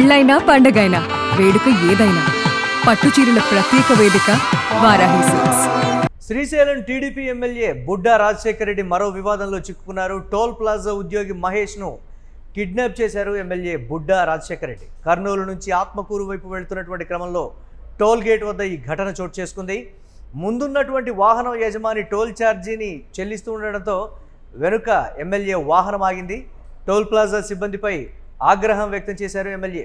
పెళ్ళైనా పండగైనా వేడుక ఏదైనా పట్టుచీరల ప్రత్యేక వేదిక Varahi silks. Srisailam TDP MLA Budda Rajasekhara Reddy మరో వివాదంలో చిక్కుకున్నారు. టోల్ ప్లాజా ఉద్యోగి మహేష్ను కిడ్నాప్ చేశారు ఎమ్మెల్యే బుడ్డా రాజశేఖర రెడ్డి. కర్నూలు నుంచి ఆత్మకూరు వైపు వెళుతున్నటువంటి క్రమంలో టోల్ గేట్ వద్ద ఈ ఘటన చోటు చేసుకుంది. ముందున్నటువంటి వాహనం యజమాని టోల్ ఛార్జీని చెల్లిస్తూ ఉండడంతో వెనుక ఎమ్మెల్యే వాహనం ఆగింది. టోల్ ప్లాజా సిబ్బందిపై ఆగ్రహం వ్యక్తం చేశారు ఎమ్మెల్యే.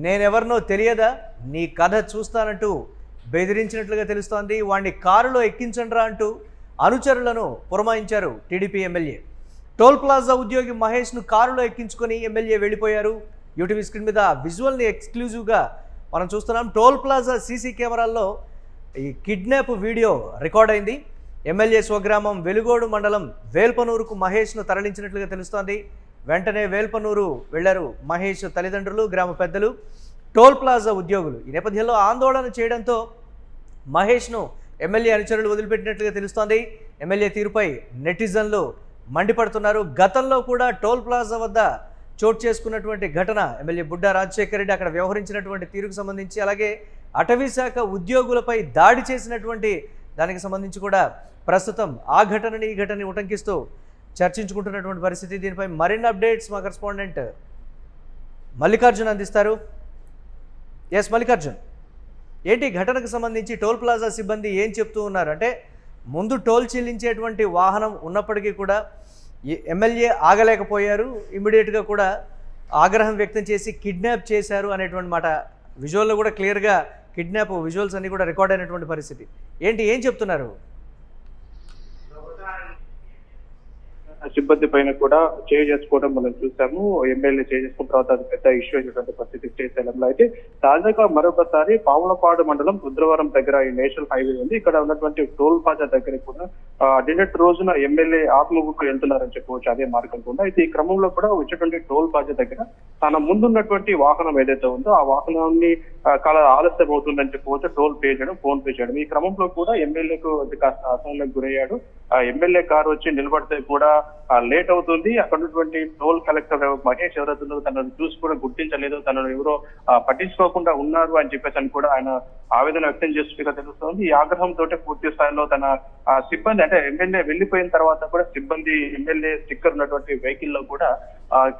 నేనెవరినో తెలియదా, నీ కథ చూస్తానంటూ బెదిరించినట్లుగా తెలుస్తోంది. వాడిని కారులో ఎక్కించండ్రా అంటూ అనుచరులను పురమాయించారు టీడీపీ ఎమ్మెల్యే. టోల్ ప్లాజా ఉద్యోగి మహేష్ను కారులో ఎక్కించుకొని ఎమ్మెల్యే వెళ్ళిపోయారు. యూటీవీ స్క్రీన్ మీద విజువల్ని ఎక్స్క్లూజివ్గా మనం చూస్తున్నాం. టోల్ ప్లాజా సీసీ కెమెరాల్లో ఈ కిడ్నాప్ వీడియో రికార్డ్ అయింది. ఎమ్మెల్యే స్వగ్రామం వెలుగోడు మండలం వేల్పనూరుకు మహేష్ను తరలించినట్లుగా తెలుస్తోంది. వెంటనే వేల్పనూరు వెళ్లారు మహేష్ తల్లిదండ్రులు, గ్రామ పెద్దలు, టోల్ ప్లాజా ఉద్యోగులు. ఈ నేపథ్యంలో ఆందోళన చేయడంతో మహేష్ను ఎమ్మెల్యే అనుచరులు వదిలిపెట్టినట్లుగా తెలుస్తోంది. ఎమ్మెల్యే తీరుపై నెటిజన్లు మండిపడుతున్నారు. గతంలో కూడా టోల్ ప్లాజా వద్ద చోటు చేసుకున్నటువంటి ఘటన ఎమ్మెల్యే బుడ్డా రాజశేఖర రెడ్డి అక్కడ వ్యవహరించినటువంటి తీరుకు సంబంధించి, అలాగే అటవీ శాఖ ఉద్యోగులపై దాడి చేసినటువంటి దానికి సంబంధించి కూడా ప్రస్తుతం ఆ ఘటనని ఈ ఘటనని ఉటంకిస్తూ చర్చించుకుంటున్నటువంటి పరిస్థితి. దీనిపై మరిన్ని అప్డేట్స్ మా కరెస్పాండెంట్ మల్లికార్జున్ అందిస్తారు. ఎస్ మల్లికార్జున్, ఏంటి ఘటనకు సంబంధించి టోల్ ప్లాజా సిబ్బంది ఏం చెప్తూ ఉన్నారు? అంటే ముందు టోల్ చెల్లించేటువంటి వాహనం ఉన్నప్పటికీ కూడా ఎమ్మెల్యే ఆగలేకపోయారు, ఇమ్మీడియట్గా కూడా ఆగ్రహం వ్యక్తం చేసి కిడ్నాప్ చేశారు అనేటువంటి మాట విజువల్లో కూడా క్లియర్గా కిడ్నాప్ విజువల్స్ అన్నీ కూడా రికార్డ్ అయినటువంటి పరిస్థితి. ఏంటి, ఏం చెప్తున్నారు? సిబ్బంది పైన కూడా చేంజ్ చేసుకోవడం మనం చూసాము. ఎమ్మెల్యే చేంజ్ చేసుకున్న తర్వాత అది పెద్ద ఇష్యూ అయినటువంటి పరిస్థితి శ్రీశైలంలో. అయితే తాజాగా మరొకసారి పాములపాడు మండలం రుద్రవరం దగ్గర ఈ నేషనల్ హైవే ఉంది. ఇక్కడ ఉన్నటువంటి టోల్ ప్లాజా దగ్గర కూడా నిన్నటి రోజున ఎమ్మెల్యే ఆత్మగుకు వెళ్తున్నారని చెప్పవచ్చు, అదే మార్గం కూడా. అయితే ఈ క్రమంలో కూడా వచ్చేటువంటి టోల్ ప్లాజా దగ్గర తన ముందున్నటువంటి వాహనం ఏదైతే ఉందో ఆ వాహనాన్ని చాలా ఆలస్యం అవుతుందని చెప్పవచ్చు, టోల్ పే చేయడం, ఫోన్ పే చేయడం. ఈ క్రమంలో కూడా ఎమ్మెల్యేకు కాస్త అసహనానికి గురయ్యాడు. ఎమ్మెల్యే కారు వచ్చి నిలబడితే కూడా లేట్ అవుతుంది. అక్కడ ఉన్నటువంటి టోల్ కలెక్టర్ మహేష్ ఎవరైతుందో తనను చూసి కూడా గుర్తించలేదు, తనను ఎవరో పట్టించుకోకుండా ఉన్నారు అని చెప్పేసి అని కూడా ఆయన ఆవేదన వ్యక్తం చేస్తున్నట్టుగా తెలుస్తోంది. ఈ ఆగ్రహంతో పూర్తి స్థాయిలో తన సిబ్బంది, అంటే ఎమ్మెల్యే వెళ్లిపోయిన తర్వాత కూడా సిబ్బంది ఎమ్మెల్యే స్టిక్కర్ ఉన్నటువంటి వెహికల్ లో కూడా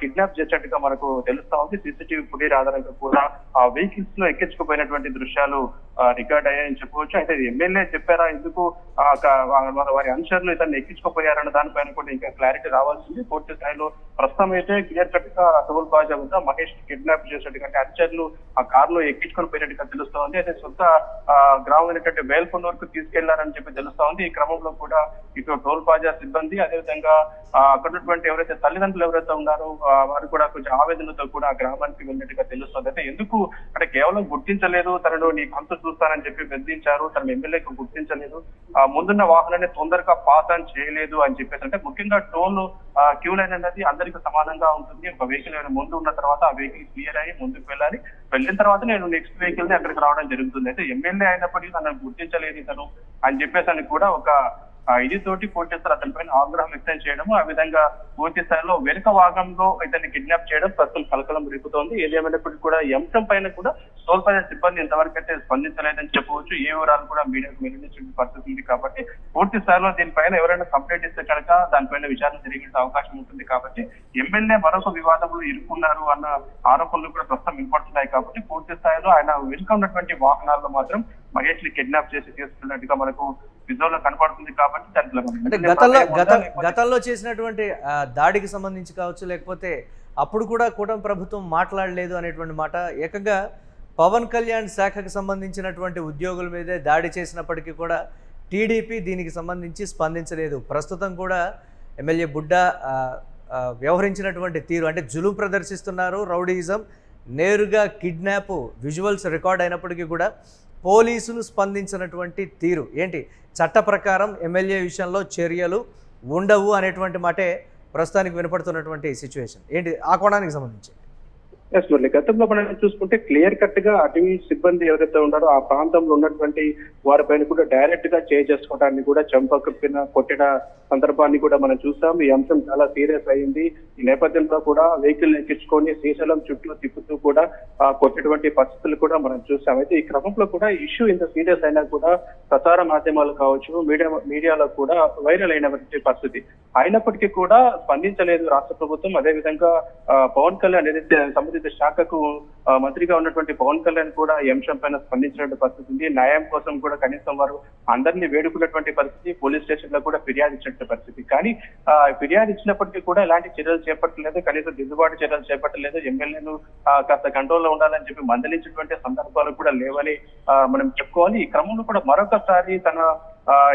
కిడ్నాప్ చేసినట్టుగా మనకు తెలుస్తా ఉంది. సీసీటీవీ ఫుటేజ్ ఆధారంగా కూడా ఆ వెహికల్స్ లో ఎక్కించుకుపోయినటువంటి దృశ్యాలు రికార్డ్ అయ్యాయని చెప్పవచ్చు. అయితే ఎమ్మెల్యే చెప్పారా, ఎందుకు వారి అనుచరులు ఇతన్ని ఎక్కించుకోపోయారన్న దానిపైన కూడా ఇంకా క్లారిటీ రావాల్సింది. పూర్తి స్థాయిలో ప్రస్తుతం అయితే క్లియర్ కట్ గా టోల్ ప్లాజా వద్ద మహేష్ కిడ్నాప్ చేసినట్టుగా, అనుచరులు ఆ కారులో ఎక్కించుకొని పోయినట్టుగా తెలుస్తా ఉంది. అయితే సొంత గ్రామం అయినటువంటి వేల్పనూరుకు తీసుకెళ్లారని చెప్పి తెలుస్తా ఉంది. ఈ క్రమంలో కూడా ఇటు టోల్ ప్లాజా సిబ్బంది, అదేవిధంగా అక్కడ ఉన్నటువంటి ఎవరైతే తల్లిదండ్రులు ఎవరైతే ఉన్నారో వారు కూడా కొంచెం ఆవేదనతో కూడా ఆ గ్రామానికి వెళ్ళినట్టుగా తెలుస్తుంది. అయితే ఎందుకు అంటే కేవలం గుర్తించలేదు, తనను నీ అంత చూస్తానని చెప్పి బెదిరించారు, తన ఎమ్మెల్యేకు గుర్తించలేదు, ముందున్న వాహనాన్ని తొందరగా పాస్ ఆన్ చేయలేదు అని చెప్పేసి. అంటే ముఖ్యంగా టోల్ క్యూ లైన్ అనేది అందరికీ సమానంగా ఉంటుంది. ఒక వెహికల్ ముందు ఉన్న తర్వాత ఆ వెహికల్ క్లియర్ అయ్యి ముందుకు వెళ్ళాలి, వెళ్ళిన తర్వాత నేను నెక్స్ట్ వెహికల్ ని అక్కడికి రావడం జరుగుతుంది. అయితే ఎమ్మెల్యే అయినప్పటికీ తనను గుర్తించలేదు ఇతను అని చెప్పేసి అని కూడా ఒక ఇది తోటి పూర్తి స్థాయి అతనిపైన ఆగ్రహం వ్యక్తం చేయడము, ఆ విధంగా పూర్తి స్థాయిలో వెనుక భాగంలో ఇతన్ని కిడ్నాప్ చేయడం ప్రస్తుతం కలకలం రేపుతోంది. ఏదేమైనప్పటికీ కూడా ఈ అంశం పైన కూడా టోల్ ప్లాజా సిబ్బంది ఇంతవరకు అయితే స్పందించలేదని చెప్పవచ్చు. ఏ వివరాలు కూడా మీడియాకు వెల్లడించే పరిస్థితి ఉంది. కాబట్టి పూర్తి స్థాయిలో దీనిపైన ఎవరైనా కంప్లైంట్ ఇస్తే కనుక దానిపైన విచారణ జరిగే అవకాశం ఉంటుంది. కాబట్టి ఎమ్మెల్యే మరొక వివాదంలో ఇరుక్కున్నారు అన్న ఆరోపణలు కూడా ప్రస్తుతం వినపడుతున్నాయి. కాబట్టి పూర్తి స్థాయిలో ఆయన వెనుక ఉన్నటువంటి వాహనాల్లో మాత్రం మహేష్ ని కిడ్నాప్ చేసి తీసుకున్నట్టుగా మనకు విజువల్ కనపడుతుంది. కాబట్టి అంటే గతంలో చేసినటువంటి దాడికి సంబంధించి కావచ్చు, లేకపోతే అప్పుడు కూడా కూటమి ప్రభుత్వం మాట్లాడలేదు అనేటువంటి మాట, ఏకంగా పవన్ కళ్యాణ్ శాఖకు సంబంధించినటువంటి ఉద్యోగుల మీదే దాడి చేసినప్పటికీ కూడా టీడీపీ దీనికి సంబంధించి స్పందించలేదు. ప్రస్తుతం కూడా ఎమ్మెల్యే బుడ్డా వ్యవహరించినటువంటి తీరు, అంటే జులుం ప్రదర్శిస్తున్నారు, రౌడీయిజం, నేరుగా కిడ్నాప్ విజువల్స్ రికార్డ్ అయినప్పటికీ కూడా పోలీసులు స్పందించినటువంటి తీరు ఏంటి, చట్ట ప్రకారం ఎమ్మెల్యే విషయంలో చర్యలు ఉండవు అనేటువంటి మాటే ప్రస్తుతానికి వినపడుతున్నటువంటి సిచ్యువేషన్ ఏంటి, ఆ కోణానికి సంబంధించి? ఎస్ మురళి, గతంలో మనం చూసుకుంటే క్లియర్ కట్ గా అటవీ సిబ్బంది ఎవరైతే ఉన్నారో ఆ ప్రాంతంలో ఉన్నటువంటి వారిపైన కూడా డైరెక్ట్ గా చేసుకోవడాన్ని కూడా చంపకపోయిన కొట్టిన సందర్భాన్ని కూడా మనం చూసాం. ఈ అంశం చాలా సీరియస్ అయింది. ఈ నేపథ్యంలో కూడా వెహికల్ ఎక్కించుకొని శ్రీశైలం చుట్టూ తిప్పుతూ కూడా కొట్టేటువంటి పరిస్థితులు కూడా మనం చూసాం. అయితే ఈ క్రమంలో కూడా ఇష్యూ ఇంత సీరియస్ అయినా కూడా ప్రసార మాధ్యమాలు కావచ్చు, మీడియాలో కూడా వైరల్ అయినటువంటి పరిస్థితి అయినప్పటికీ కూడా స్పందించలేదు రాష్ట్ర ప్రభుత్వం. అదేవిధంగా పవన్ కళ్యాణ్ ఏదైతే సంబంధిత శాఖకు మంత్రిగా ఉన్నటువంటి పవన్ కళ్యాణ్ కూడా ఈ అంశం పైన స్పందించినటువంటి పరిస్థితి ఉంది. న్యాయం కోసం కూడా కనీసం వారు అందరినీ వేడుకున్నటువంటి పరిస్థితి, పోలీస్ స్టేషన్ లో కూడా ఫిర్యాదు ఇచ్చినటువంటి పరిస్థితి. కానీ ఫిర్యాదు ఇచ్చినప్పటికీ కూడా ఎలాంటి చర్యలు చేపట్టలేదు, కనీసం దిద్దుబాటు చర్యలు చేపట్టలేదు. ఎమ్మెల్యేను కాస్త కంట్రోల్లో ఉండాలని చెప్పి మందలించినటువంటి సందర్భాలు కూడా లేవని మనం చెప్పుకోవాలి. ఈ క్రమంలో కూడా మరొకసారి తన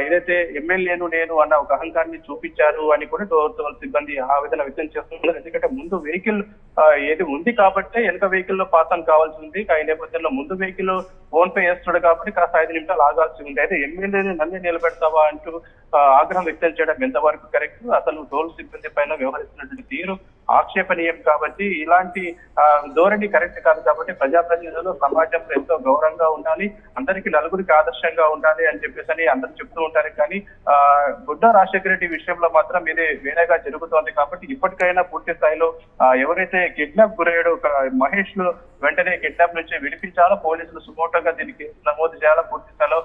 ఏదైతే ఎమ్మెల్యేను నేను అన్న ఒక అహంకారాన్ని చూపించారు అని కూడా టోల్ సిబ్బంది ఆవేదన వ్యక్తం చేస్తున్నారు. ఎందుకంటే ముందు వెహికల్ ఏది ఉంది కాబట్టి వెనక వెహికల్ లో పాస్ ఆన్ కావాల్సి ఉంది. ఈ నేపథ్యంలో ముందు వెహికల్ ఫోన్ పే చేస్తున్నాడు కాబట్టి కాస్త 5 నిమిషాలు ఆగాల్సి ఉంది. అయితే ఎమ్మెల్యేని నన్ను నిలబెడతావా అంటూ ఆగ్రహం వ్యక్తం చేయడం ఎంతవరకు కరెక్ట్? అసలు టోల్ సిబ్బంది పైన వ్యవహరిస్తున్నటువంటి తీరు ఆక్షేపణీయం కాబట్టి ఇలాంటి ధోరణి కరెక్ట్ కాదు. కాబట్టి ప్రజాప్రతినిధులు సమాజంలో ఎంతో గౌరవంగా ఉండాలి, అందరికీ నలుగురికి ఆదర్శంగా ఉండాలి అని చెప్పేసి అందరూ చెప్తూ ఉంటారు. కానీ బుడ్డా రాజశేఖర రెడ్డి విషయంలో మాత్రం ఇది వేరేగా జరుగుతోంది. కాబట్టి ఇప్పటికైనా పూర్తి స్థాయిలో ఎవరైతే కిడ్నాప్ గురయ్యాడో మహేష్ ను వెంటనే కిడ్నాప్ నుంచి విడిపించాలో, పోలీసులు సుమోటోగా దీనికి నమోదు చేయాలో, పూర్తి స్థాయిలో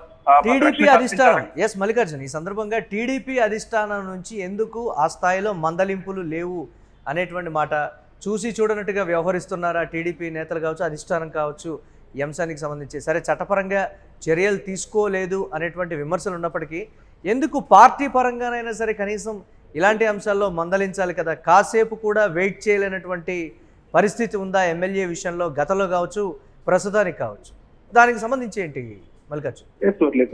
టీడీపీ అధిష్టానం ఎస్ మల్లికార్జున్, ఈ సందర్భంగా టీడీపీ అధిష్టానం నుంచి ఎందుకు ఆ స్థాయిలో మందలింపులు లేవు అనేటువంటి మాట, చూసి చూడనట్టుగా వ్యవహరిస్తున్నారా టీడీపీ నేతలు కావచ్చు, అధిష్టానం కావచ్చు ఈ అంశానికి సంబంధించి? సరే, చట్టపరంగా చర్యలు తీసుకోలేదు అనేటువంటి విమర్శలు ఉన్నప్పటికీ ఎందుకు పార్టీ పరంగానైనా సరే కనీసం ఇలాంటి అంశాల్లో మందలించాలి కదా? కాసేపు కూడా వెయిట్ చేయలేనటువంటి పరిస్థితి ఉందా ఎమ్మెల్యే విషయంలో, గతంలో కావచ్చు ప్రస్తుతానికి కావచ్చు? దానికి సంబంధించి ఏంటి మల్లికార్జున్?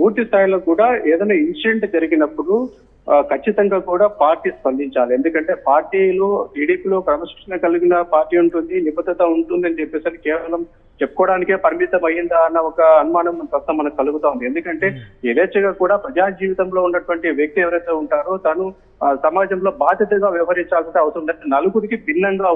పూర్తి స్థాయిలో కూడా ఏదైనా ఇన్సిడెంట్ జరిగినప్పుడు ఖచ్చితంగా కూడా పార్టీ స్పందించాలి. ఎందుకంటే పార్టీలో టీడీపీలో క్రమశిక్షణ కలిగిన పార్టీ ఉంటుంది, నిబద్ధత ఉంటుంది అని చెప్పేసి కేవలం చెప్పుకోవడానికే పరిమితం అయ్యిందా అన్న ఒక అనుమానం ప్రస్తుతం మనకు కలుగుతా ఉంది. ఎందుకంటే యథేచ్ఛగా కూడా ప్రజా జీవితంలో ఉన్నటువంటి వ్యక్తి ఎవరైతే ఉంటారో తను సమాజంలో బాధ్యతగా వ్యవహరించాల్సిన అవసరం ఉందంటే నలుగురికి భిన్నంగా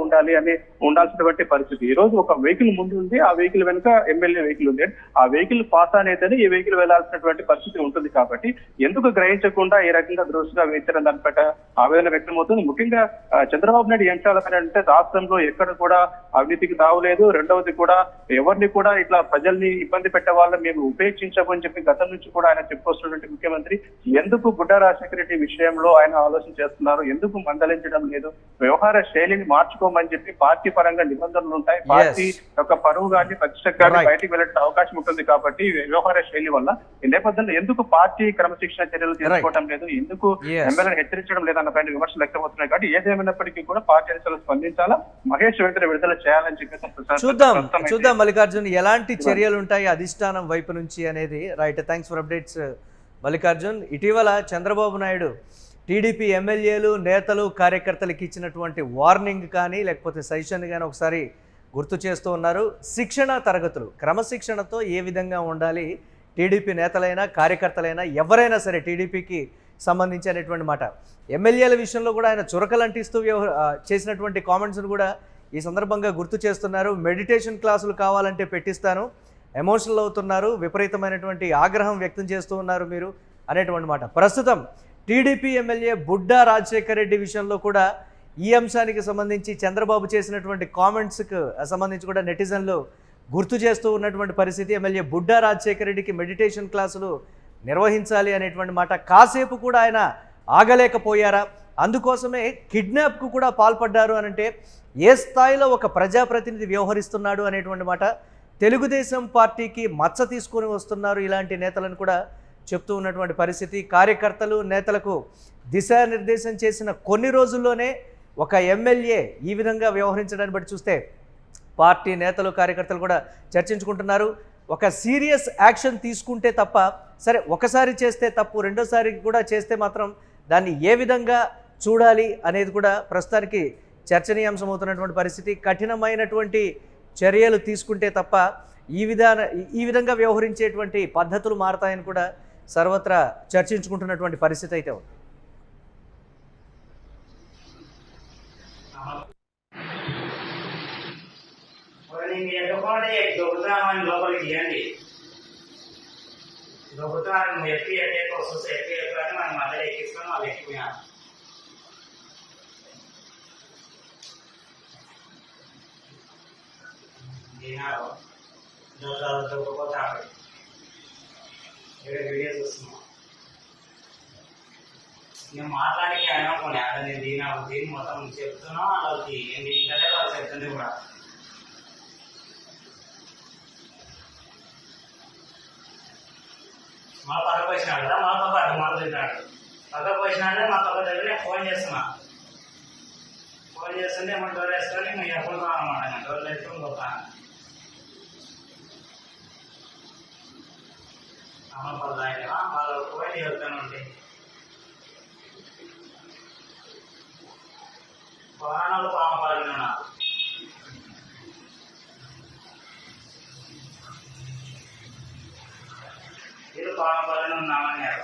ఉండాల్సినటువంటి పరిస్థితి. ఈ రోజు ఒక వెహికల్ ముందు ఉంది, ఆ వెహికల్ వెనుక ఎమ్మెల్యే వెహికల్ ఉంది. ఆ వెహికల్ పాస్ అయితేనే ఈ వెహికల్ వెళ్లాల్సినటువంటి పరిస్థితి ఉంటుంది. కాబట్టి ఎందుకు గ్రహించకుండా ఈ రకంగా దృష్టిగా వేయించడం దానిపైన ఆవేదన వ్యక్తమవుతుంది. ముఖ్యంగా చంద్రబాబు నాయుడు ఎంచాలపైన అంటే రాష్ట్రంలో ఎక్కడ కూడా అవినీతికి తావులేదు. రెండవది కూడా ఎవరిని కూడా ఇట్లా ప్రజల్ని ఇబ్బంది పెట్టే వాళ్ళని మేము ఉపేక్షించమని చెప్పి గతం నుంచి కూడా ఆయన చెప్పుకొస్తున్నటువంటి ముఖ్యమంత్రి ఎందుకు బుడ్డా రాజశేఖర రెడ్డి విషయంలో ఆయన ఆలోచన చేస్తున్నారు, ఎందుకు మందలించడం లేదు? వ్యవహార శైలిని మార్చుకోమని చెప్పి పార్టీ పరంగా నిబంధనలు ఉంటాయి. పార్టీ యొక్క పరువు గాని ప్రతిష్ట గాని బయటికి వెళ్ళే అవకాశం ఉంటుంది. కాబట్టి వ్యవహార శైలి వల్ల ఈ నేపథ్యంలో ఎందుకు పార్టీ క్రమశిక్షణ చర్యలు తీసుకోవడం లేదు, ఎందుకు ఎమ్మెల్యేని హెచ్చరించడం లేదన్న పైన విమర్శలు వ్యక్తమవుతున్నాయి. కాబట్టి ఏదేమైనప్పటికీ కూడా పార్టీ అధికారులు స్పందించాలా, మహేష్ వెంటనే విడుదల చేయాలని చెప్పేసి చూద్దాం మల్లికార్జున్ ఎలాంటి చర్యలు ఉంటాయి అధిష్టానం వైపు నుంచి అనేది. Right, thanks for updates Mallikarjun. ఇటీవల చంద్రబాబు నాయుడు టీడీపీ ఎమ్మెల్యేలు, నేతలు, కార్యకర్తలకు ఇచ్చినటువంటి వార్నింగ్ కానీ లేకపోతే సజెషన్ కానీ ఒకసారి గుర్తు చేస్తూ ఉన్నారు. శిక్షణ తరగతులు క్రమశిక్షణతో ఏ విధంగా ఉండాలి టీడీపీ నేతలైనా కార్యకర్తలైనా ఎవరైనా సరే టీడీపీకి సంబంధించి అనేటువంటి మాట. ఎమ్మెల్యేల విషయంలో కూడా ఆయన చురకలంటిస్తూ చేసినటువంటి కామెంట్స్ను కూడా ఈ సందర్భంగా గుర్తు చేస్తున్నారు. మెడిటేషన్ క్లాసులు కావాలంటే పెట్టిస్తాను, ఎమోషనల్ అవుతున్నారు, విపరీతమైనటువంటి ఆగ్రహం వ్యక్తం చేస్తూ ఉన్నారు మీరు అనేటువంటి మాట. ప్రస్తుతం టీడీపీ ఎమ్మెల్యే బుడ్డా రాజశేఖర రెడ్డి విషయంలో కూడా ఈ అంశానికి సంబంధించి చంద్రబాబు చేసినటువంటి కామెంట్స్కి సంబంధించి కూడా నెటిజన్లు గుర్తు చేస్తూ ఉన్నటువంటి పరిస్థితి. ఎమ్మెల్యే బుడ్డా రాజశేఖర రెడ్డికి మెడిటేషన్ క్లాసులు నిర్వహించాలి అనేటువంటి మాట. కాసేపు కూడా ఆయన ఆగలేకపోయారా? అందుకోసమే కిడ్నాప్కు కూడా పాల్పడ్డారు అనంటే ఏ స్థాయిలో ఒక ప్రజాప్రతినిధి వ్యవహరిస్తున్నాడు అనేటువంటి మాట. తెలుగుదేశం పార్టీకి మచ్చ తీసుకొని వస్తున్నారు ఇలాంటి నేతలను కూడా చెప్తూ ఉన్నటువంటి పరిస్థితి. కార్యకర్తలు, నేతలకు దిశానిర్దేశం చేసిన కొన్ని రోజుల్లోనే ఒక ఎమ్మెల్యే ఈ విధంగా వ్యవహరించడాన్ని బట్టి చూస్తే పార్టీ నేతలు, కార్యకర్తలు కూడా చర్చించుకుంటున్నారు. ఒక సీరియస్ యాక్షన్ తీసుకుంటే తప్ప, సరే ఒకసారి చేస్తే తప్పు, రెండోసారి కూడా చేస్తే మాత్రం దాన్ని ఏ విధంగా చూడాలి అనేది కూడా ప్రస్తుతానికి చర్చనీయాంశం అవుతున్నటువంటి పరిస్థితి. కఠినమైనటువంటి చర్యలు తీసుకుంటే తప్ప ఈ విధంగా వ్యవహరించేటువంటి పద్ధతులు మారతాయని కూడా సర్వత్రా చర్చించుకుంటున్నటువంటి పరిస్థితి అయితే ఉంది. మీ ఎక్కకుండా దొబ్బుతామని లోపలికి తీయండి. దొబ్బుతామని నువ్వు ఎక్కి వస్తుంది ఎక్కని మనం మధ్యలో ఎక్కిస్తాం, వాళ్ళు ఎక్కిపోయినారు. దినారు దొబ్బపోతే అక్కడ వీడియో చూస్తున్నాం. నేను మాట్లాడికి అనుకోండి అక్కడ నేను దీని మొత్తం చెప్తున్నా వాళ్ళకి ఇంకలే వాళ్ళు చెప్తుంది కూడా. మా పక్కకు వచ్చినాడు కదా, మా పక్క అటు మాట్లాడినాడు. పక్కకు వచ్చినాడే మా పక్క దగ్గర నేను ఫోన్ చేస్తున్నా. ఫోన్ చేస్తుంటే ఏమో డోర్ వేసుకొని మేము ఎప్పుడు అనమాట. నేను డోర్లు వేసుకొని పోతాను. అమ్మ పదాయన వాళ్ళు పోయి వెళ్తాను ఉంటాయి. పురాణాలు పాము పాల్గొన్నా వీళ్ళు పాము పాలన ఉన్నామన్నారు.